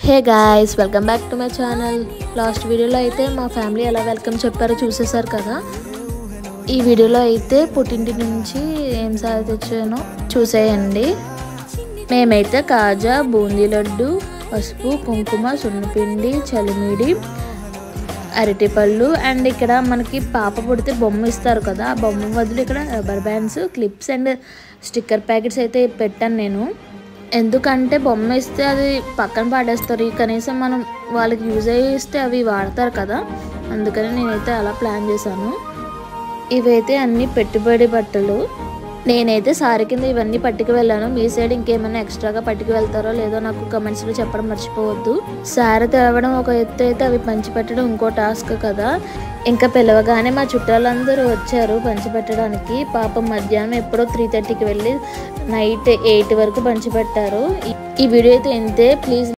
Hey guys, welcome back to my channel. Last వీడియోలో అయితే మా ఫ్యామిలీ ఎలా వెల్కమ్ చెప్పారో చూసేసారు కదా. ఈ వీడియోలో అయితే పుట్టింటి నుంచి ఏం సారి తెచ్చానో చూసేయండి. మేమైతే కాజా, బూందీ లడ్డు, పసుపు, కుంకుమ, సున్నపిండి, చలిమిడి, అరటిపళ్ళు అండ్ ఇక్కడ మనకి పాప పుడితే బొమ్మ ఇస్తారు కదా, ఆ బొమ్మ బదులు ఇక్కడ rubber bands, clips and sticker packets అయితే పెట్టాను నేను. ఎందుకంటే బొమ్మ ఇస్తే అది పక్కన పాడేస్తారు, కనీసం మనం వాళ్ళకి యూజ్ అయ్యిస్తే అవి వాడతారు కదా, అందుకని నేనైతే అలా ప్లాన్ చేశాను. ఇవైతే అన్ని పెట్టుబడి బట్టలు. నేనైతే సారీ కింద ఇవన్నీ పట్టుకు వెళ్ళాను. మీ సైడ్ ఇంకేమైనా ఎక్స్ట్రాగా పట్టుకు వెళ్తారో లేదో నాకు కమెంట్స్లో చెప్పడం మర్చిపోవద్దు. సారీ తేవడం ఒక ఎత్తు అయితే అవి పంచిపెట్టడం ఇంకో టాస్క్ కదా. ఇంకా పిలవగానే మా చుట్టాలందరూ వచ్చారు పంచిపెట్టడానికి. పాపం మధ్యాహ్నం ఎప్పుడో 3:30కి వెళ్ళి నైట్ 8 వరకు పంచిపెట్టారు. ఈ వీడియో అయితే ఇంతే. ప్లీజ్